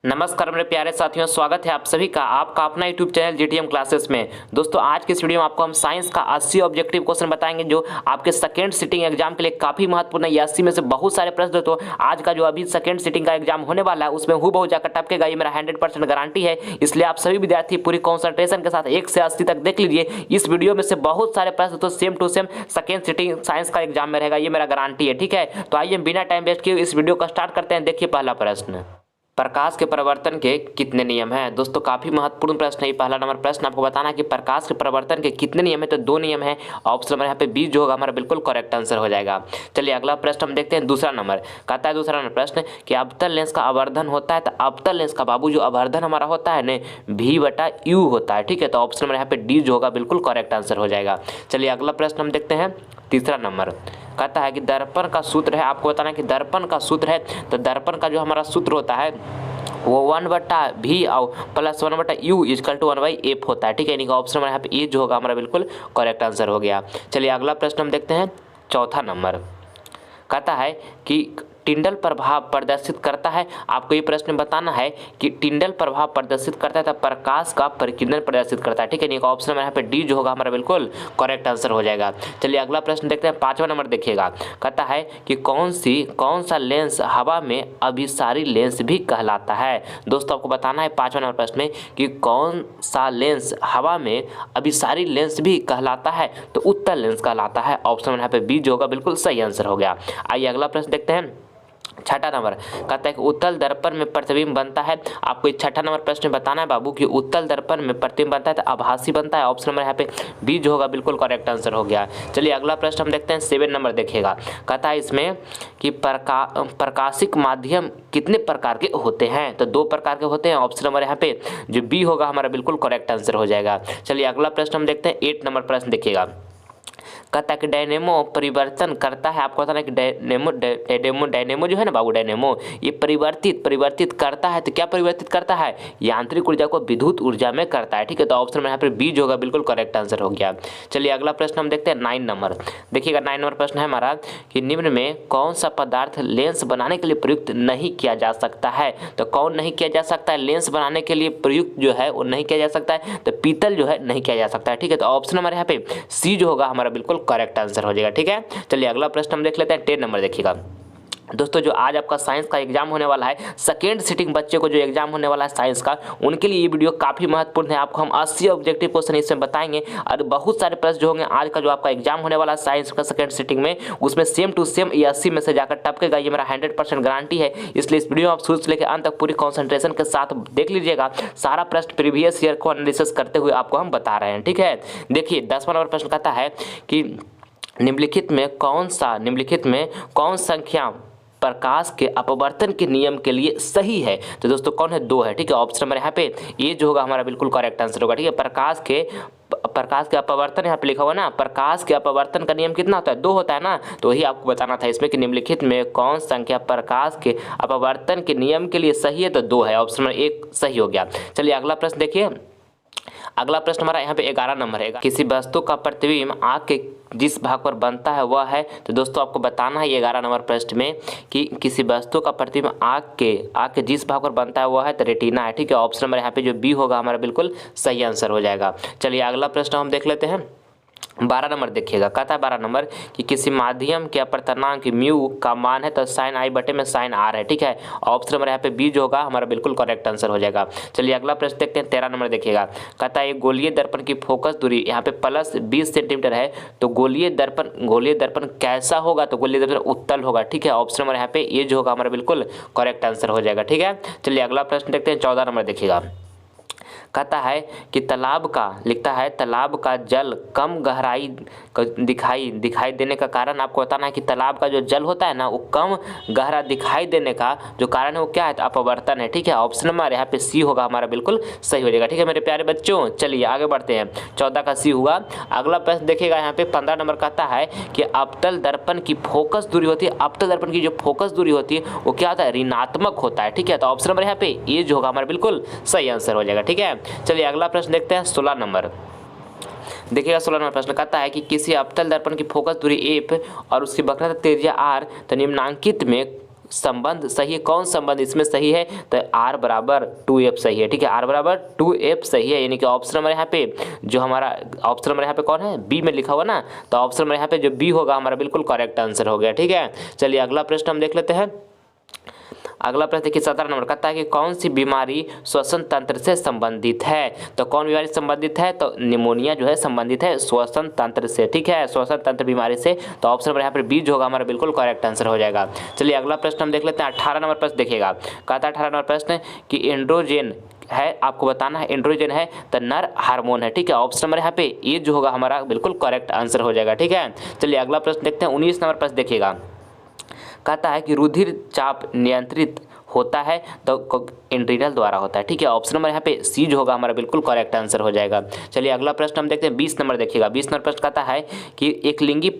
नमस्कार मेरे प्यारे साथियों, स्वागत है आप सभी का आपका अपना यूट्यूब चैनल जीटीएम क्लासेस में। दोस्तों आज के इस वीडियो में आपको हम साइंस का 80 ऑब्जेक्टिव क्वेश्चन बताएंगे जो आपके सेकंड सिटिंग एग्जाम के लिए काफी महत्वपूर्ण है। 80 में से बहुत सारे प्रश्न तो आज का जो अभी सेकंड सिटिंग का एग्जाम होने वाला है उसमें हूबहू जाकर टपकेगा, ये मेरा 100% गारंटी है। इसलिए आप सभी विद्यार्थी पूरी कॉन्सेंट्रेशन के साथ 1 से 80 तक देख लीजिए। इस वीडियो में से बहुत सारे प्रश्न तो same to same second sitting science का एग्जाम में रहेगा, ये मेरा गारंटी है। ठीक है, तो आइए बिना टाइम वेस्ट किए इस वीडियो को स्टार्ट करते हैं। देखिए पहला प्रश्न, प्रकाश के परिवर्तन के कितने नियम हैं। दोस्तों काफी महत्वपूर्ण प्रश्न है। पहला नंबर प्रश्न आपको बताना है कि प्रकाश के परिवर्तन के कितने नियम है, तो 2 नियम है। ऑप्शन नंबर यहाँ पे बी जो होगा हमारा बिल्कुल करेक्ट आंसर हो जाएगा। चलिए अगला प्रश्न हम देखते हैं। दूसरा नंबर कहता है, दूसरा नंबर प्रश्न कि अवतल लेंस का आवर्धन होता है, तो अवतल लेंस का बाबू जो आवर्धन हमारा होता है ना V/U होता है। ठीक है, तो ऑप्शन नंबर यहाँ पे डी जो होगा बिल्कुल करेक्ट आंसर हो जाएगा। चलिए अगला प्रश्न हम देखते हैं। तीसरा नंबर कहता है कि दर्पण का सूत्र है, आपको बताना है कि दर्पण का सूत्र है, तो दर्पण का जो हमारा सूत्र होता है वो 1/V और plus 1/U equal to 1/F होता है। ठीक है, यानी कि ऑप्शन नंबर यहाँ पे ए जो होगा हमारा बिल्कुल करेक्ट आंसर हो गया। चलिए अगला प्रश्न हम देखते हैं। चौथा नंबर कहता है कि टिंडल प्रभाव प्रदर्शित करता है। आपको ये प्रश्न बताना है कि टिंडल प्रभाव प्रदर्शित करता है तो प्रकाश का परिकिरण प्रदर्शित करता है। ठीक है, ऑप्शन नंबर यहाँ पे डी जो होगा हमारा बिल्कुल करेक्ट आंसर हो जाएगा। चलिए अगला प्रश्न देखते हैं। 5वां नंबर देखिएगा, कहता है कि कौन सा लेंस हवा में अभिसारी लेंस भी कहलाता है। दोस्तों आपको बताना है 5वां नंबर प्रश्न में कि कौन सा लेंस हवा में अभिसारी लेंस भी कहलाता है, तो उत्तल लेंस कहलाता है। ऑप्शन नंबर यहाँ पे बी जो होगा बिल्कुल सही आंसर हो गया। आइए अगला प्रश्न देखते हैं। छठा नंबर कहता है कि उत्तल दर्पण में प्रतिबिंब बनता है। आपको इस छठा नंबर प्रश्न में बताना है बाबू कि उत्तल दर्पण में प्रतिबिंब बनता है तो आभासी बनता है। ऑप्शन नंबर यहाँ पे बी जो होगा बिल्कुल करेक्ट आंसर हो गया। चलिए अगला प्रश्न हम देखते हैं। 7 नंबर देखिएगा, कहता है इसमें कि प्रकाशिक माध्यम कितने प्रकार के होते हैं, तो 2 प्रकार के होते हैं। ऑप्शन नंबर यहाँ पे जो बी होगा हमारा बिल्कुल करेक्ट आंसर हो जाएगा। चलिए अगला प्रश्न हम देखते हैं। 8 नंबर प्रश्न देखिएगा, कहता है कि डायनेमो परिवर्तन करता है। आपको बताना है कि डायनेमो जो है ना बाबू, डायनेमो ये परिवर्तित करता है। तो क्या परिवर्तित करता है? यांत्रिक ऊर्जा को विद्युत ऊर्जा में करता है। ठीक है, तो ऑप्शन में यहाँ पर बी जो होगा बिल्कुल करेक्ट आंसर हो गया। चलिए अगला प्रश्न हम देखते हैं। 9 नंबर देखिएगा। 9 नंबर प्रश्न है हमारा कि निम्न में कौन सा पदार्थ लेंस बनाने के लिए प्रयुक्त नहीं किया जा सकता है, तो कौन नहीं किया जा सकता है लेंस बनाने के लिए प्रयुक्त जो है वो नहीं किया जा सकता है, तो पीतल जो है नहीं किया जा सकता है। ठीक है, तो ऑप्शन नंबर यहाँ पे सी जो होगा हमारा बिल्कुल करेक्ट आंसर हो जाएगा। ठीक है, चलिए अगला प्रश्न हम देख लेते हैं। 10 नंबर देखिएगा। दोस्तों जो आज आपका साइंस का एग्जाम होने वाला है, सेकेंड सिटिंग बच्चे को जो एग्जाम होने वाला है साइंस का, उनके लिए ये वीडियो काफ़ी महत्वपूर्ण है। आपको हम 80 ऑब्जेक्टिव क्वेश्चन इसमें बताएंगे और बहुत सारे प्रश्न जो होंगे आज का जो आपका एग्जाम होने वाला है साइंस का सेकेंड सिटिंग में, उसमें सेम टू सेम ये 80 में से जाकर टपकेगा, ये मेरा 100% गारंटी है। इसलिए इस वीडियो में आप शुरू से लेकर अंत तक पूरी कॉन्सेंट्रेशन के साथ देख लीजिएगा। सारा प्रश्न प्रीवियस ईयर को एनालिसिस करते हुए आपको हम बता रहे हैं। ठीक है, देखिए 10वां नंबर प्रश्न कहता है कि निम्नलिखित में कौन संख्या प्रकाश के अपवर्तन के नियम के लिए सही है, तो दोस्तों कौन है? 2 है। ठीक है, ऑप्शन नंबर यहाँ पे ये जो होगा हमारा बिल्कुल करेक्ट आंसर होगा। ठीक है, प्रकाश के अपवर्तन यहाँ पे लिखा हुआ ना, प्रकाश के अपवर्तन का नियम कितना होता है? 2 होता है ना, तो वही आपको बताना था इसमें कि निम्नलिखित में कौन संख्या प्रकाश के अपवर्तन के नियम के लिए सही है, तो 2 है। ऑप्शन नंबर 1 सही हो गया। चलिए अगला प्रश्न देखिए। अगला प्रश्न हमारा यहाँ पे 11 नंबर है। किसी वस्तु का प्रतिबिंब आँख के जिस भाग पर बनता है वह है, तो दोस्तों आपको बताना है ये 11 नंबर प्रश्न में कि किसी वस्तु का प्रतिबिंब आँख के जिस भाग पर बनता है वह है, तो रेटिना है। ठीक है, ऑप्शन नंबर यहाँ पे जो बी होगा हमारा बिल्कुल सही आंसर हो जाएगा। चलिए अगला प्रश्न हम देख लेते हैं। 12 नंबर देखिएगा, कहता है 12 नंबर कि किसी माध्यम के अपवर्तनांक म्यू का मान है, तो साइन आई बटे में साइन आर है। ठीक है, ऑप्शन नंबर यहाँ पे बी जो होगा हमारा बिल्कुल करेक्ट आंसर हो जाएगा। चलिए अगला प्रश्न देखते हैं। 13 नंबर देखिएगा, कहता है गोलीय दर्पण की फोकस दूरी यहाँ पे प्लस 20 सेंटीमीटर है, तो गोलीय दर्पण कैसा होगा, तो गोलीय दर्पण उत्तल होगा। ठीक है, ऑप्शन नंबर यहाँ पे ये जो होगा हमारा बिल्कुल करेक्ट आंसर हो जाएगा। ठीक है, चलिए अगला प्रश्न देखते हैं। 14 नंबर देखिएगा, कहता है कि तालाब का जल कम गहराई दिखाई देने का कारण, आपको बताना है कि तालाब का जो जल होता है ना वो कम गहरा दिखाई देने का जो कारण है वो क्या है, तो अपवर्तन है। ठीक है, ऑप्शन नंबर यहाँ पे सी होगा हमारा बिल्कुल सही हो जाएगा। ठीक है मेरे प्यारे बच्चों, चलिए आगे बढ़ते हैं। 14 का सी हुआ। अगला प्रश्न देखिएगा, यहाँ पे 15 नंबर कहता है कि अवतल दर्पण की फोकस दूरी होती है, अवतल दर्पण की जो फोकस दूरी होती है वो क्या होता है? ऋणात्मक होता है। ठीक है, तो ऑप्शन नंबर यहाँ पे ये जो होगा हमारा बिल्कुल सही आंसर हो जाएगा। ठीक है, चलिए अगला प्रश्न देखते हैं। 16 नंबर देखिएगा। 16 नंबर प्रश्न कहता है कि किसी अवतल दर्पण की फोकस दूरी एफ और उसकी वक्रता त्रिज्या आर, तो संबंध सही है, कौन संबंध इसमें सही है, तो r बराबर 2f सही है। ठीक है, r बराबर 2f सही है, यानी कि ऑप्शन नंबर यहाँ पे जो हमारा ऑप्शन नंबर यहाँ पे कौन है, बी में लिखा हुआ ना, तो ऑप्शन नंबर यहाँ पे जो बी होगा हमारा बिल्कुल करेक्ट आंसर हो गया। ठीक है, चलिए अगला प्रश्न हम देख लेते हैं। अगला प्रश्न देखिए 17 नंबर कहता है कि कौन सी बीमारी श्वसन तंत्र से संबंधित है, तो कौन बीमारी संबंधित है, तो निमोनिया जो है संबंधित है श्वसन तंत्र से। ठीक है, श्वसन तंत्र बीमारी से, तो ऑप्शन नंबर यहाँ पर बी जो होगा हमारा बिल्कुल करेक्ट आंसर हो जाएगा। चलिए अगला प्रश्न हम देख लेते हैं। 18 नंबर प्रश्न देखिएगा, कहता है 18 नंबर प्रश्न कि एंड्रोजन है, आपको बताना है एंड्रोजन है तो नर हार्मोन है। ठीक है, ऑप्शन नंबर यहाँ पे ये जो होगा हमारा बिल्कुल करेक्ट आंसर हो जाएगा। ठीक है, चलिए अगला प्रश्न देखते हैं। 19 नंबर प्रश्न देखिएगा, कहता है कि रुधिर चाप नियंत्रित होता है तो एड्रिनल द्वारा होता है। ठीक है, ऑप्शन नंबर यहाँ पे सी जो होगा हमारा बिल्कुल करेक्ट आंसर हो जाएगा। चलिए अगला प्रश्न हम देखते हैं। 20 नंबर देखिएगा, 20 नंबर प्रश्न कहता है कि एक लिंगी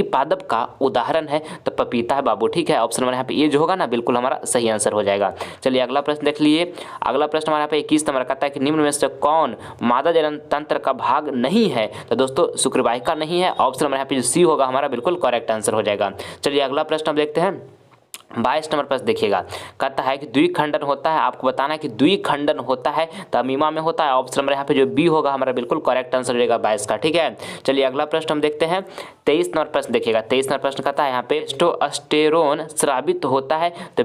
पादप का उदाहरण है तो पपीता है बाबू। ठीक है, ऑप्शन नंबर यहाँ पे ये जो होगा ना बिल्कुल हमारा सही आंसर हो जाएगा। चलिए अगला प्रश्न देख लीजिए। अगला प्रश्न हमारे यहाँ पे 21 नंबर कहता है कि निम्न में से कौन मादा जनन तंत्र का भाग नहीं है, तो दोस्तों शुक्रवाहिका नहीं है। ऑप्शन नंबर यहाँ पे जो सी होगा हमारा बिल्कुल करेक्ट आंसर हो जाएगा। चलिए अगला प्रश्न हम देखते हैं। 22 नंबर प्रश्न देखिएगा, कहता है कि द्विखंडन होता है, आपको बताना है कि द्विखंडन होता है तो अमीमा में होता है। ऑप्शन नंबर यहाँ पे जो बी होगा हमारा बिल्कुल करेक्ट आंसर हो जाएगा 22 का। ठीक है, चलिए अगला प्रश्न हम देखते हैं। 23 नंबर प्रश्न देखिएगा, 23 नंबर प्रश्न कहता है यहाँ पे टेस्टोस्टेरोन स्रावित होता है तो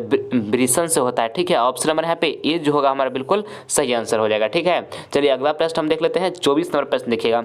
वृषण से होता है। ठीक है, ऑप्शन नंबर यहाँ पे ये जो होगा हमारा बिल्कुल सही आंसर हो जाएगा। ठीक है, चलिए अगला प्रश्न हम देख लेते हैं। 24 नंबर प्रश्न देखिएगा,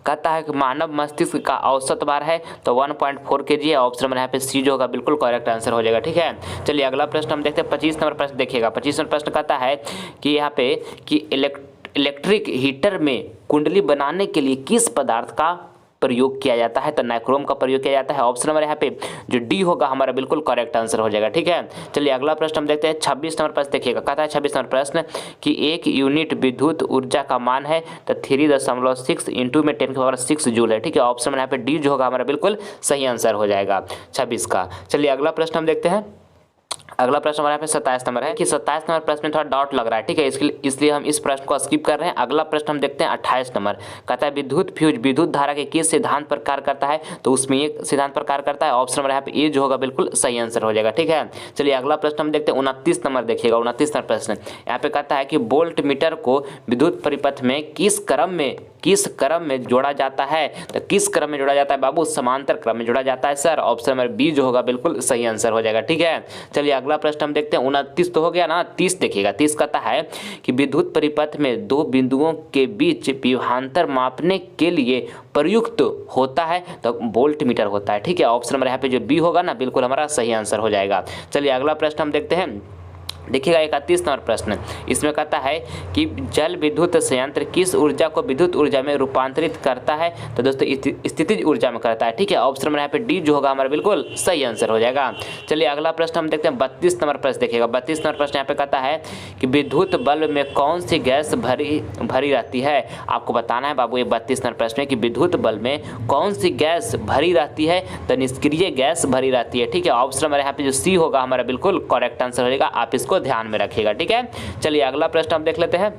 कहता है कि मानव मस्तिष्क का औसत भार है तो 1.4 kg है। ऑप्शन नंबर यहाँ पे सी जो होगा बिल्कुल करेक्ट आंसर हो जाएगा। ठीक है, चलिए अगला प्रश्न हम देखते हैं। 25 नंबर प्रश्न देखिएगा, 25 नंबर प्रश्न कहता है कि यहाँ पे कि इलेक्ट्रिक हीटर में कुंडली बनाने के लिए किस पदार्थ का प्रयोग किया जाता है, तो नाइक्रोम का प्रयोग किया जाता है। ऑप्शन नंबर यहाँ पे जो डी होगा हमारा बिल्कुल करेक्ट आंसर हो जाएगा। ठीक है, चलिए अगला प्रश्न हम देखते हैं। 26 नंबर प्रश्न देखिएगा, कहता है 26 नंबर प्रश्न कि 1 यूनिट विद्युत ऊर्जा का मान है तो 3.6 इंटू में 10⁻6 जूल है। ठीक है, ऑप्शन नंबर यहाँ पे डी जो होगा हमारा बिल्कुल सही आंसर हो जाएगा 26 का। चलिए अगला प्रश्न हम देखते हैं। अगला प्रश्न हमारे यहाँ पे 27 नंबर है कि 27 नंबर प्रश्न में थोड़ा डाउट लग रहा है। ठीक है, इसलिए हम इस प्रश्न को स्किप कर रहे हैं। अगला प्रश्न हम देखते हैं 28 नंबर, कहता है विद्युत फ्यूज विद्युत धारा के किस सिद्धांत पर कार्य करता है, तो उसमें एक सिद्धांत पर कार्य करता है। ऑप्शन नंबर यहाँ पे ये जो होगा बिल्कुल सही आंसर हो जाएगा। ठीक है, चलिए अगला प्रश्न हम देखते हैं। 29 नंबर देखिएगा, 29 नंबर प्रश्न यहाँ पे कहता है कि वोल्ट मीटर को विद्युत परिपथ में किस क्रम में जोड़ा जाता है, तो किस क्रम में जोड़ा जाता है बाबू, समांतर क्रम में जोड़ा जाता है सर। ऑप्शन नंबर बी जो होगा बिल्कुल सही आंसर हो जाएगा। ठीक है, चलिए अगला प्रश्न हम देखते हैं। 29 तो हो गया ना, 30 देखिएगा। 30 कहता है कि विद्युत परिपथ में दो बिंदुओं के बीच विभवांतर मापने के लिए प्रयुक्त होता है तो वोल्ट मीटर होता है। ठीक है, ऑप्शन नंबर यहाँ पे जो बी होगा ना बिल्कुल हमारा सही आंसर हो जाएगा। चलिए अगला प्रश्न हम देखते हैं। देखिएगा 31 नंबर प्रश्न, इसमें कहता है कि जल विद्युत संयंत्र किस ऊर्जा को विद्युत ऊर्जा में रूपांतरित करता है, तो दोस्तों स्थितिज ऊर्जा में करता है। ठीक है, ऑप्शन नंबर यहाँ पे डी जो होगा हमारा बिल्कुल सही आंसर हो जाएगा। चलिए अगला प्रश्न हम देखते हैं। 32 नंबर प्रश्न देखिएगा, 32 नंबर प्रश्न यहाँ पे कहता है कि विद्युत बल्ब में कौन सी गैस भरी रहती है। आपको बताना है बाबू, ये 32 नंबर प्रश्न है कि विद्युत बल्ब में कौन सी गैस भरी रहती है, तो निष्क्रिय गैस भरी रहती है। ठीक है, ऑप्शन नंबर यहाँ पे जो सी होगा हमारा बिल्कुल करेक्ट आंसर हो जाएगा, आप इसको ध्यान में रखिएगा। ठीक है, चलिए अगला प्रश्न हम देख लेते हैं।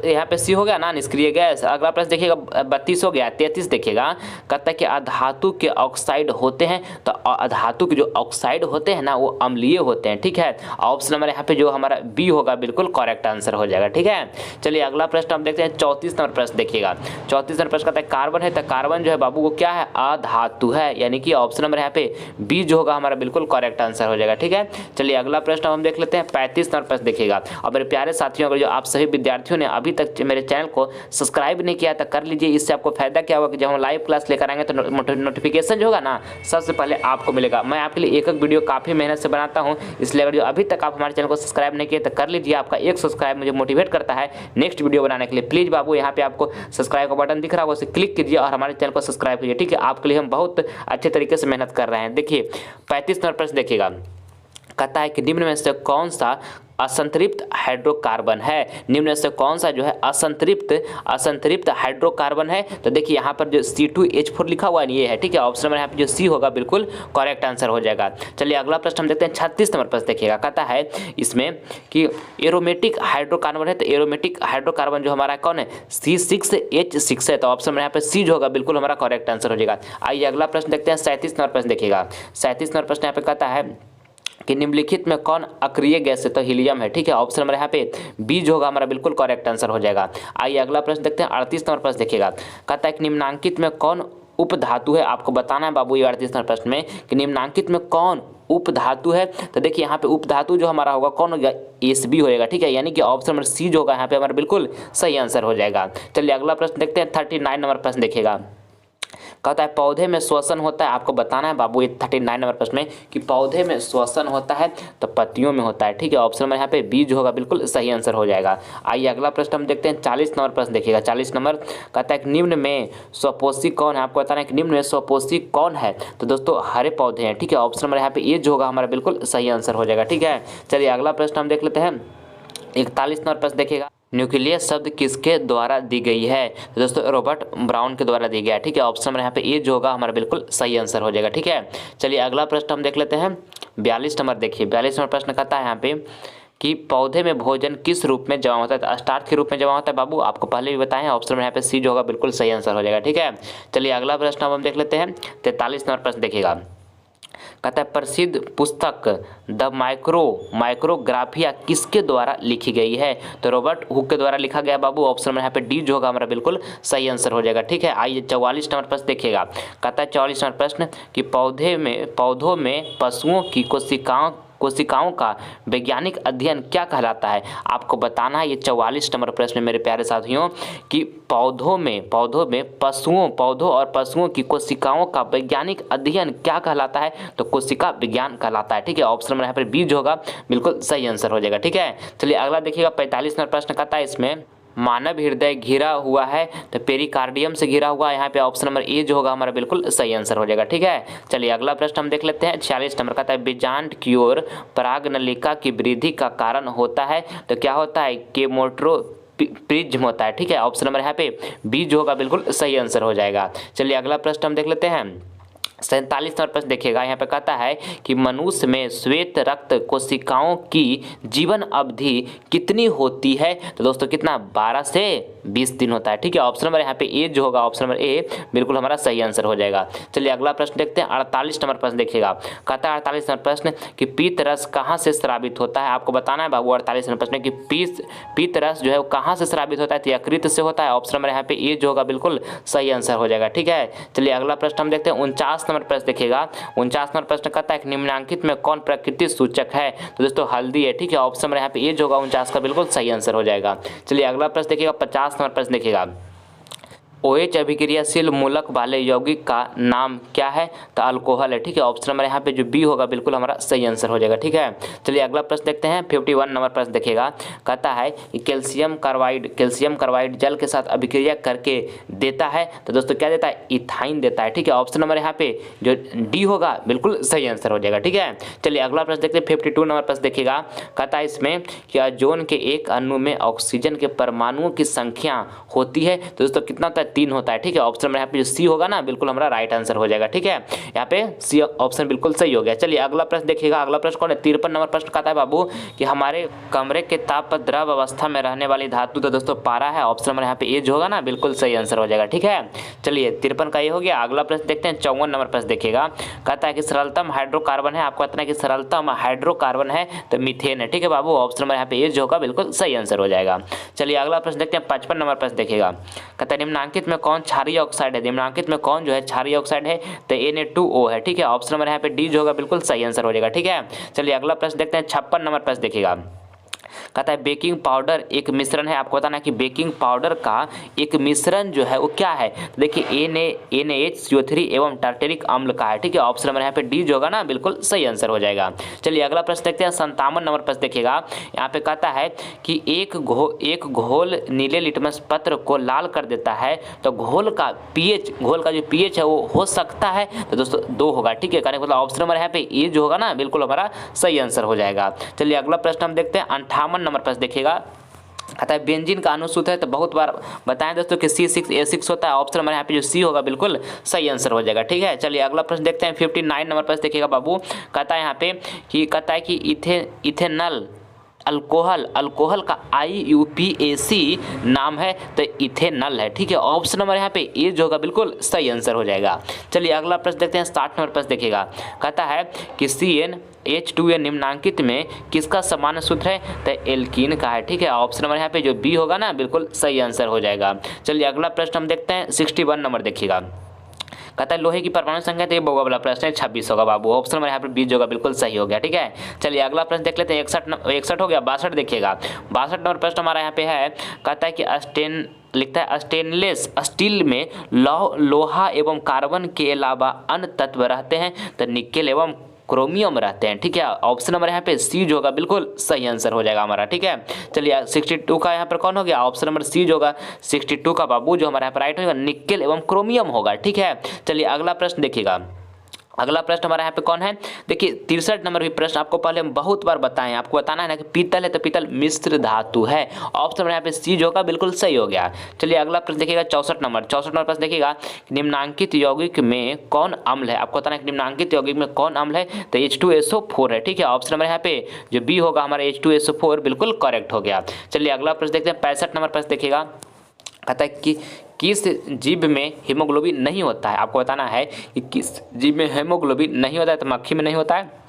यहाँ पे सी हो गया ना निष्क्रिय गैस। अगला प्रश्न देखिएगा 32 हो गया। 33 देखिएगा, कहता है कि अधातु के ऑक्साइड होते हैं तो अधातु के जो ऑक्साइड होते हैं ना वो अम्लीय होते हैं। ठीक है, ऑप्शन नंबर यहाँ पे जो हमारा बी होगा बिल्कुल करेक्ट आंसर हो जाएगा। ठीक है, चलिए अगला प्रश्न हम देखते हैं। 34 नंबर प्रश्न देखिएगा। 34 नंबर प्रश्न कहता है कार्बन है तो कार्बन जो है बाबू वो क्या है, अधातु है, यानी कि ऑप्शन नंबर यहाँ पे बी जो होगा हमारा बिल्कुल करेक्ट आंसर हो जाएगा। ठीक है, चलिए अगला प्रश्न हम देख लेते हैं। 35 नंबर प्रश्न देखिएगा। और मेरे प्यारे साथियों, अगर जो आप सभी विद्यार्थियों ने अभी तक मेरे चैनल को सब्सक्राइब नहीं किया तो कर लीजिए। इससे आपको फायदा क्या होगा कि जब हम लाइव क्लास लेकर आएंगे तो नोटिफिकेशन जो होगा ना सबसे पहले आपको मिलेगा। मैं आपके लिए एक वीडियो काफ़ी मेहनत से बनाता हूं, इसलिए अगर जो अभी तक आप हमारे चैनल को सब्सक्राइब नहीं किए तो कर लीजिए। आपका एक सब्सक्राइब मुझे मोटिवेट करता है नेक्स्ट वीडियो बनाने के लिए। प्लीज़ बाबू, यहाँ पे आपको सब्सक्राइब का बटन दिख रहा है, उसे क्लिक कीजिए और हमारे चैनल को सब्सक्राइब कीजिए। ठीक है, आपके लिए हम बहुत अच्छे तरीके से मेहनत कर रहे हैं। देखिए 35 नंबर प्रश्न देखिएगा, कहता है कि निम्न में से कौन सा असंतृप्त हाइड्रोकार्बन है, निम्न में से कौन सा जो है असंतृप्त हाइड्रोकार्बन है। तो देखिए यहाँ पर जो C2H4 लिखा हुआ है ये है, ठीक है। ऑप्शन नंबर यहाँ पे जो सी होगा बिल्कुल करेक्ट आंसर हो जाएगा। चलिए अगला प्रश्न हम देखते हैं 36 नंबर प्रश्न देखिएगा। कहता है इसमें कि एरोमेटिक हाइड्रोकार्बन है, तो एरोमेटिक हाइड्रोकार्बन जो हमारा कौन है C6H6 है, तो ऑप्शन नंबर यहाँ पे सी जो होगा बिल्कुल हमारा करेक्ट आंसर हो जाएगा। आइए अगला प्रश्न देखते हैं 37 नंबर प्रश्न देखिएगा। 37 नंबर प्रश्न यहाँ पे कहता है कि निम्नलिखित में कौन अक्रिय गैस है, तो हीलियम है, ठीक है। ऑप्शन नंबर यहाँ पे बी जो होगा हमारा बिल्कुल करेक्ट आंसर हो जाएगा। आइए अगला प्रश्न देखते हैं 38 नंबर प्रश्न देखिएगा। कहता है कि निम्नांकित में कौन उपधातु है, आपको बताना है बाबू ये 38 नंबर प्रश्न में कि निम्नांकित में कौन उपधातु है। तो देखिए यहाँ पे उपधातु जो हमारा होगा कौन होगा, Sb होएगा, ठीक है। यानी कि ऑप्शन नंबर सी जो होगा यहाँ पे हमारा बिल्कुल सही आंसर हो जाएगा। चलिए अगला प्रश्न देखते हैं 39 नंबर प्रश्न देखिएगा। कहता है पौधे में श्वसन होता है, आपको बताना है बाबू ये 39 नंबर प्रश्न में कि पौधे में श्वसन होता है तो पत्तियों में होता है, ठीक है। ऑप्शन नंबर यहाँ पे बी जो होगा बिल्कुल सही आंसर हो जाएगा। आइए अगला प्रश्न हम देखते हैं 40 नंबर प्रश्न देखिएगा। 40 नंबर कहता है कि निम्न में स्वपोषी कौन है, आपको बताना है कि निम्न में स्वपोषी कौन है। तो दोस्तों हरे पौधे हैं, ठीक है। ऑप्शन नंबर यहाँ पे ये जो होगा हमारा बिल्कुल सही आंसर हो जाएगा, ठीक है। चलिए अगला प्रश्न हम देख लेते हैं 41 नंबर प्रश्न देखिएगा। न्यूक्लियस शब्द किसके द्वारा दी गई है, तो दोस्तों रॉबर्ट ब्राउन के द्वारा दी गया है, ठीक है। ऑप्शन नंबर यहाँ पे ये जो होगा हमारा बिल्कुल सही आंसर हो जाएगा, ठीक है। चलिए अगला प्रश्न हम देख लेते हैं 42 नंबर देखिए। 42 नंबर प्रश्न कहता है यहाँ पे कि पौधे में भोजन किस रूप में जमा होता है, तो स्टार्च के रूप में जमा होता है बाबू, आपको पहले भी बताएं। ऑप्शन नंबर यहाँ पे सी जो होगा बिल्कुल सही आंसर हो जाएगा, ठीक है। चलिए अगला प्रश्न हम देख लेते हैं 43 नंबर प्रश्न देखिएगा। कहता है प्रसिद्ध पुस्तक द माइक्रोग्राफिया किसके द्वारा लिखी गई है, तो रॉबर्ट हुक के द्वारा लिखा गया बाबू। ऑप्शन नंबर यहाँ पे डी जो होगा हमारा बिल्कुल सही आंसर हो जाएगा, ठीक है। आइए 44 नंबर प्रश्न देखिएगा। कहता है 44 नंबर प्रश्न कि पौधों में पशुओं की कोशिकाओं का वैज्ञानिक अध्ययन क्या कहलाता है, आपको बताना है ये 44 नंबर प्रश्न मेरे प्यारे साथियों कि पौधों और पशुओं की कोशिकाओं का वैज्ञानिक अध्ययन क्या कहलाता है, तो कोशिका विज्ञान कहलाता है, ठीक है। ऑप्शन नंबर यहाँ पर बी जो होगा बिल्कुल सही आंसर हो जाएगा, ठीक है। चलिए अगला देखिएगा 45 नंबर प्रश्न कहता है इसमें मानव हृदय घिरा हुआ है तो पेरिकार्डियम से घिरा हुआ है, यहाँ पे ऑप्शन नंबर ए जो होगा हमारा बिल्कुल सही आंसर हो जाएगा, ठीक है। चलिए अगला प्रश्न हम देख लेते हैं 46 नंबर कहता है बीजांड की ओर परागनलिका की वृद्धि का कारण होता है, तो क्या होता है केमोट्रोपिज्म होता है, ठीक है। ऑप्शन नंबर यहाँ पे बी जो होगा बिल्कुल सही आंसर हो जाएगा। चलिए अगला प्रश्न हम देख लेते हैं 47 नंबर प्रश्न देखिएगा। यहाँ पे कहता है कि मनुष्य में श्वेत रक्त कोशिकाओं की जीवन अवधि कितनी होती है, तो दोस्तों कितना 12 से 20 दिन होता है, ठीक है। ऑप्शन नंबर यहाँ पे ए जो होगा ऑप्शन नंबर ए बिल्कुल हमारा सही आंसर हो जाएगा। चलिए अगला प्रश्न देखते हैं 48 नंबर प्रश्न देखिएगा। कहता है 48 नंबर प्रश्न कि पीत रस कहाँ से स्रावित होता है, आपको बताना है बाबू 48 नंबर प्रश्न कि पीत रस जो है वो कहाँ से स्रावित होता है, तो यकृत से होता है। ऑप्शन नंबर यहाँ पे ए जो होगा बिल्कुल सही आंसर हो जाएगा, ठीक है। चलिए अगला प्रश्न हम देखते हैं 49 नंबर प्रश्न देखिएगा। 49 नंबर प्रश्न कहता है कि निम्नांकित में कौन प्रकृति सूचक है, तो दोस्तों हल्दी है, ठीक है। ऑप्शन नंबर यहाँ पे ए जो होगा 49 का बिल्कुल सही आंसर हो जाएगा। चलिए अगला प्रश्न देखिएगा 50 नंबर प्रश्न देखिएगा। OH अभिक्रियाशील मूलक वाले यौगिक का नाम क्या है, तो अल्कोहल है, ठीक है। ऑप्शन नंबर यहाँ पे जो बी होगा बिल्कुल हमारा सही आंसर हो जाएगा, ठीक है। चलिए अगला प्रश्न देखते हैं 51 नंबर प्रश्न देखिएगा। कहता है कि कैल्शियम कार्बाइड जल के साथ अभिक्रिया करके देता है, तो दोस्तों क्या देता है, इथाइन देता है, ठीक है। ऑप्शन नंबर यहाँ पे जो डी होगा बिल्कुल सही आंसर हो जाएगा, ठीक है। चलिए अगला प्रश्न देखते हैं 52 नंबर प्रश्न देखिएगा। कहता है इसमें कि ओजोन के एक अणु में ऑक्सीजन के परमाणुओं की संख्या होती है, तो दोस्तों कितना होता है, 3 होता है, ठीक है। ऑप्शन में यहाँ पे जो सी होगा ना बिल्कुल हमारा राइट आंसर हो जाएगा, ठीक है। यहाँ पे सी ऑप्शन बिल्कुल सही हो गया। चलिए अगला प्रश्न देखिएगा। अगला प्रश्न कौन है, 53 नंबर प्रश्न कहता है बाबू कि हमारे कमरे के ताप पर द्रव अवस्था में रहने वाली धातु, तो दोस्तों पारा है। ऑप्शन नंबर यहाँ पे ए जो होगा ना बिल्कुल सही आंसर हो जाएगा, ठीक है। चलिए 53 का ये हो गया। अगला प्रश्न देखते हैं 54 नंबर प्रश्न देखिएगा। कहता है कि सरलतम हाइड्रोकार्बन है, आपको पता है कि सरलतम हाइड्रोकार्बन है तो मीथेन है, ठीक है बाबू। ऑप्शन नंबर यहाँ पे ए जो होगा बिल्कुल सही आंसर हो जाएगा। चलिए अगला प्रश्न देखते हैं 55 नंबर प्रश्न देखिएगा। कहता है निम्नांकित में कौन क्षारीय ऑक्साइड है, निम्नांकित में कौन जो है क्षारीय ऑक्साइड है, तो Na2O है, ठीक है। ऑप्शन नंबर यहाँ पे डी जो होगा बिल्कुल सही आंसर हो जाएगा, ठीक है। चलिए अगला प्रश्न देखते हैं 56 नंबर प्रश्न देखिएगा। कहता है बेकिंग पाउडर एक मिश्रण है। आपको बताना है कि बेकिंग पाउडर का एक मिश्रण जो है वो क्या है। तो देखिए NaHCO3 एवं टार्टेरिक अम्ल का है। ठीक है, ऑप्शन नंबर यहाँ पे डी जो होगा ना बिल्कुल सही आंसर हो जाएगा। चलिए अगला प्रश्न देखते हैं। 57 नंबर प्रश्न देखिएगा। यहाँ पे कहता है कि एक घोल नीले लिटमस पत्र को लाल कर देता है तो घोल का जो pH है वो हो सकता है। तो दोस्तों 2 होगा। ठीक है, कहने का मतलब ऑप्शन नंबर यहाँ पे ए जो होगा ना बिल्कुल हमारा सही आंसर हो जाएगा। चलिए अगला प्रश्न हम देखते हैं। 58 नंबर प्रश्न देखिएगा। कहता है बेंजीन का अनुसूत्र है। तो बहुत बार बताएं दोस्तों कि C6H6 होता है। ऑप्शन नंबर यहाँ पे जो सी होगा बिल्कुल सही आंसर हो जाएगा। ठीक है, चलिए अगला प्रश्न देखते हैं। 59 नंबर प्रश्न देखिएगा बाबू। कहता है यहाँ पे कि इथेनल अल्कोहल का IUPAC नाम है तो इथेनल है। ठीक है, ऑप्शन नंबर यहाँ पे ए जो होगा बिल्कुल सही आंसर हो जाएगा। चलिए अगला प्रश्न देखते हैं। 60 नंबर प्रश्न देखिएगा। कहता है कि CnH2n निम्नांकित में किसका सामान्य सूत्र है। तो एल्कीन का है। ठीक है, ऑप्शन नंबर यहाँ पे जो बी होगा ना बिल्कुल सही आंसर हो जाएगा। चलिए अगला प्रश्न हम देखते हैं। 61 नंबर देखिएगा। कहता है लोहे की परमाणु संख्या। तो ये बोगा वाला प्रश्न है 26 होगा बाबू। ऑप्शन नंबर यहाँ पर 20 होगा बिल्कुल सही हो गया। ठीक है, चलिए अगला प्रश्न देख लेते हैं। 61 हो गया। 62 देखिएगा। 62 नंबर प्रश्न हमारा यहाँ पे है। कहता है कि लिखता है स्टेनलेस स्टील में लोहा एवं कार्बन के अलावा अन्य तत्व रहते हैं तो निकेल एवं क्रोमियम रहते हैं। ठीक है, ऑप्शन नंबर यहाँ पे सी जो होगा बिल्कुल सही आंसर हो जाएगा हमारा। ठीक है, चलिए 62 का यहाँ पर कौन हो गया। ऑप्शन नंबर सी जो होगा 62 का बाबू जो हमारा यहाँ पर राइट होगा निकेल एवं क्रोमियम होगा। ठीक है, चलिए अगला प्रश्न देखिएगा। अगला प्रश्न हमारे यहाँ पे कौन है। देखिए 63 नंबर भी प्रश्न आपको पहले हम बहुत बार बताएं। आपको बताना है ना कि पीतल है तो पीतल मिश्र धातु है। ऑप्शन नंबर यहाँ पे सी जो होगा बिल्कुल सही हो गया। चलिए अगला प्रश्न देखिएगा। 64 नंबर प्रश्न देखिएगा। निम्नांकित यौगिक में कौन अम्ल है। आपको बताना है कि निम्नांकित यौगिक में कौन अम्ल है। तो H2SO4 है। ठीक है, ऑप्शन नंबर यहाँ पे जो बी होगा हमारा H2SO4 बिल्कुल करेक्ट हो गया। चलिए अगला प्रश्न देखते हैं। 65 नंबर प्रश्न देखिएगा। कहता है कि किस जीव में हीमोग्लोबिन नहीं होता है। आपको बताना है कि किस जीव में हीमोग्लोबिन नहीं होता है। तो मक्खी में नहीं होता है।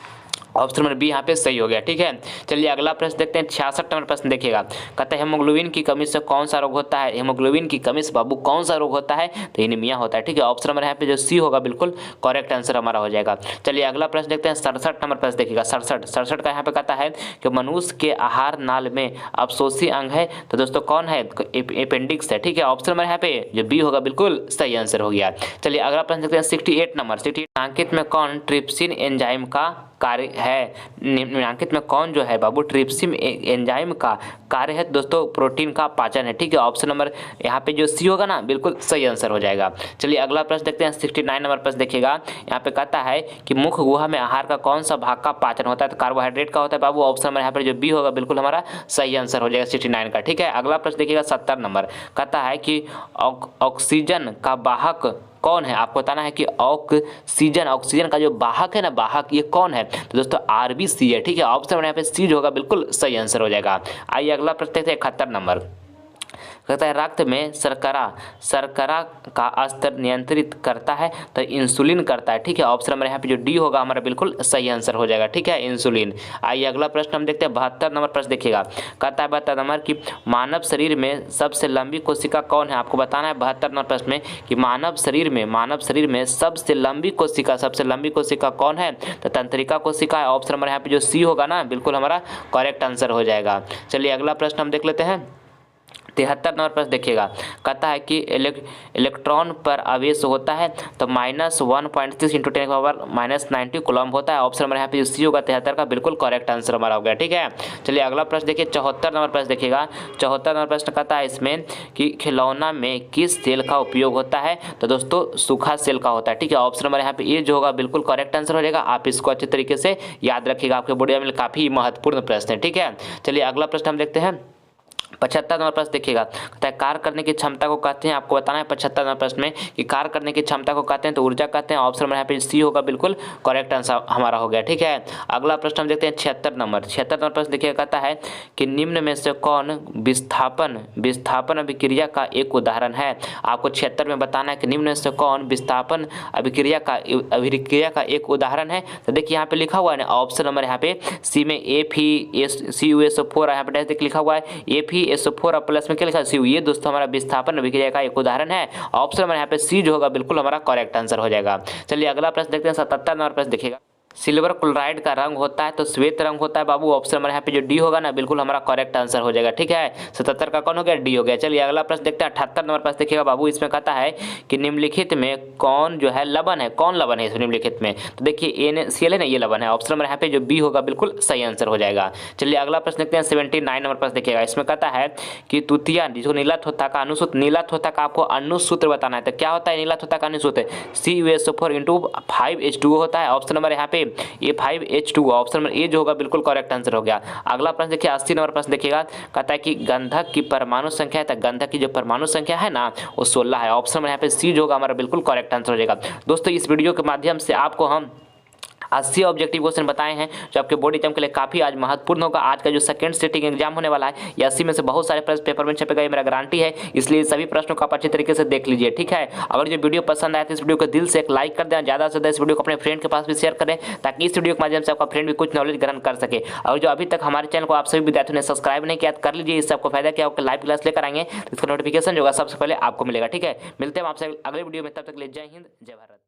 ऑप्शन नंबर बी यहाँ पे सही हो गया। ठीक है, चलिए अगला प्रश्न देखते हैं। 66 नंबर प्रश्न देखिएगा। कहते हैं हीमोग्लोबिन की कमी से कौन सा रोग होता है। हीमोग्लोबिन की कमी से बाबू कौन सा रोग होता है। तो एनीमिया होता है। ठीक है, ऑप्शन नंबर यहाँ पे जो सी होगा बिल्कुल करेक्ट आंसर हमारा हो जाएगा। चलिए अगला प्रश्न देखते हैं। 67 नंबर प्रश्न देखिएगा। 67 का यहाँ पे कहता है कि मनुष्य के आहार नाल में अवशोषी अंग है। तो दोस्तों कौन है। अपेंडिक्स है। ठीक है, ऑप्शन नंबर यहाँ पे जो बी होगा बिल्कुल सही आंसर हो गया। चलिए अगला प्रश्न देखते हैं। 68 नंबर। 68 अंकित में कौन ट्रिप्सिन एंजाइम का कार्य है। निम्नांकित में कौन जो है बाबू ट्रिप्सिन एंजाइम का कार्य है। दोस्तों प्रोटीन का पाचन है। ठीक है, ऑप्शन नंबर यहाँ पे जो सी होगा ना बिल्कुल सही आंसर हो जाएगा। चलिए अगला प्रश्न देखते हैं। 69 नंबर प्रश्न देखिएगा। यहाँ पे कहता है कि मुख्य गुहा में आहार का कौन सा भाग का पाचन होता है। तो कार्बोहाइड्रेट का होता है बाबू। ऑप्शन नंबर यहाँ पर जो बी होगा बिल्कुल हमारा सही आंसर हो जाएगा 69 का। ठीक है, अगला प्रश्न देखिएगा। 70 नंबर कहता है कि ऑक्सीजन का वाहक कौन है। आपको बताना है कि ऑक्सीजन का जो वाहक है ना वाहक ये कौन है। तो दोस्तों RBC है। ठीक है, ऑप्शन यहाँ पे सी जो होगा बिल्कुल सही आंसर हो जाएगा। आइए अगला प्रश्न देखते हैं। 71 नंबर कहता है रक्त में शर्करा का स्तर नियंत्रित करता है तो इंसुलिन करता है। ठीक है, ऑप्शन नंबर यहाँ पे जो डी होगा हमारा बिल्कुल सही आंसर हो जाएगा। ठीक है, इंसुलिन। आइए अगला प्रश्न हम देखते हैं। 72 नंबर प्रश्न देखिएगा। कहता है 72 नंबर कि मानव शरीर में सबसे लंबी कोशिका कौन है। आपको बताना है 72 नंबर प्रश्न में कि मानव शरीर में सबसे लंबी कोशिका कौन है। तो तंत्रिका कोशिका है। ऑप्शन नंबर यहाँ पे जो सी होगा ना बिल्कुल हमारा करेक्ट आंसर हो जाएगा। चलिए अगला प्रश्न हम देख लेते हैं। 73 नंबर प्रश्न देखिएगा। कहता है कि इलेक्ट्रॉन पर आवेश होता है तो -1.6 × 10⁻90 कूलम्ब होता है। ऑप्शन नंबर यहाँ पे सी होगा 73 का बिल्कुल करेक्ट आंसर हमारा हो गया। ठीक है, चलिए अगला प्रश्न देखिए। 74 नंबर प्रश्न देखिएगा। 74 नंबर प्रश्न कहता है इसमें कि खिलौना में किस सेल का उपयोग होता है। तो दोस्तों सूखा सेल का होता है। ठीक है, ऑप्शन नंबर यहाँ पे ये जो होगा बिल्कुल करेक्ट आंसर हो जाएगा। आप इसको अच्छे तरीके से याद रखिएगा, आपके बोर्ड में काफ़ी महत्वपूर्ण प्रश्न है। ठीक है, चलिए अगला प्रश्न हम देखते हैं। 75 नंबर प्रश्न देखिएगा। कहता है कार्य करने की क्षमता को कहते हैं। आपको बताना है 75 नंबर प्रश्न में कि कार्य करने की क्षमता को कहते हैं तो ऊर्जा कहते हैं। ऑप्शन नंबर यहाँ पे सी होगा बिल्कुल करेक्ट आंसर हमारा हो गया। ठीक है, अगला प्रश्न हम देखते हैं। 76 नंबर प्रश्न देखिएगा। कहता है कि निम्न में से कौन विस्थापन अभिक्रिया का एक उदाहरण है। आपको 76 में बताना है कि निम्न में से कौन विस्थापन अभिक्रिया का एक उदाहरण है। तो देखिए यहाँ पे लिखा हुआ है ना ऑप्शन नंबर यहाँ पे सी में FeCuSO4 यहाँ पे डैश लिखा हुआ है। FeSO4 प्लस में क्या लिखा है CU। ये दोस्तों हमारा विस्थापन अभिक्रिया का एक उदाहरण है। ऑप्शन नंबर यहाँ पे सी जो होगा बिल्कुल हमारा करेक्ट आंसर हो जाएगा। चलिए अगला प्रश्न देखते हैं। 77 नंबर प्रश्न देखिएगा। सिल्वर क्लोराइड का रंग होता है तो श्वेत रंग होता है बाबू। ऑप्शन नंबर यहाँ पे जो डी होगा ना बिल्कुल हमारा करेक्ट आंसर हो जाएगा। ठीक है, 77 का कौन हो गया, डी हो गया। चलिए अगला प्रश्न देखते हैं 78 नंबर प्रश्न देखिएगा बाबू। इसमें कहता है कि निम्नलिखित में कौन जो है लवण है, कौन लवण है इस निम्नलिखित में। तो देखिए NaCl है ना, ये लवण है। ऑप्शन नंबर यहाँ पे जो बी होगा बिल्कुल सही आंसर हो जाएगा। चलिए अगला प्रश्न देखते हैं 79 नंबर प्रश्न देखिएगा। इसमें कहता है कि तुतिया जिसको नीला थोथा का अनुसूत्र, नीला थोथा का आपको अनुसूत्र बताना है। तो क्या होता है नीला थोथा का अनुसूत्र, CuSO4 इंटू 5H2O होता है। ऑप्शन नंबर यहाँ पे ये 5H2O, ऑप्शन नंबर ए जो होगा बिल्कुल करेक्ट आंसर हो गया। अगला प्रश्न देखिए 80 नंबर प्रश्न देखिएगा। कहता है कि गंधक की परमाणु संख्या है, तो गंधक की जो परमाणु संख्या है ना वो 16 है। ऑप्शन नंबर यहाँ पे सी जो होगा हमारा बिल्कुल करेक्ट आंसर हो जाएगा। दोस्तों इस वीडियो के माध्यम से आपको हम 80 ऑब्जेक्टिव क्वेश्चन बताए हैं जो आपके बोर्ड एग्जाम के लिए काफी आज महत्वपूर्ण होगा। आज का जो सेकंड सिटिंग एग्जाम होने वाला है, ये 80 में से बहुत सारे प्रश्न पेपर में छपेगा, ये मेरा गारंटी है। इसलिए सभी प्रश्नों को आप अच्छे तरीके से देख लीजिए। ठीक है, अगर जो वीडियो पसंद आए तो इस वीडियो को दिल से एक लाइक कर दें, ज़्यादा से ज़्यादा इस वीडियो को अपने फ्रेंड के पास भी शेयर करें, ताकि इस वीडियो के माध्यम से आपका फ्रेंड भी कुछ नॉलेज ग्रहण कर सके। और जो अभी तक हमारे चैनल को आप सभी विद्यार्थियों ने सब्सक्राइब नहीं किया कर लीजिए, इससे आपको फायदा क्या होगा, लाइव क्लास लेकर आएंगे तो इसका नोटिफिकेशन जो होगा सबसे पहले आपको मिलेगा। ठीक है, मिलते हैं आपसे अगले वीडियो में, तब तक ले जय हिंद जय भारत।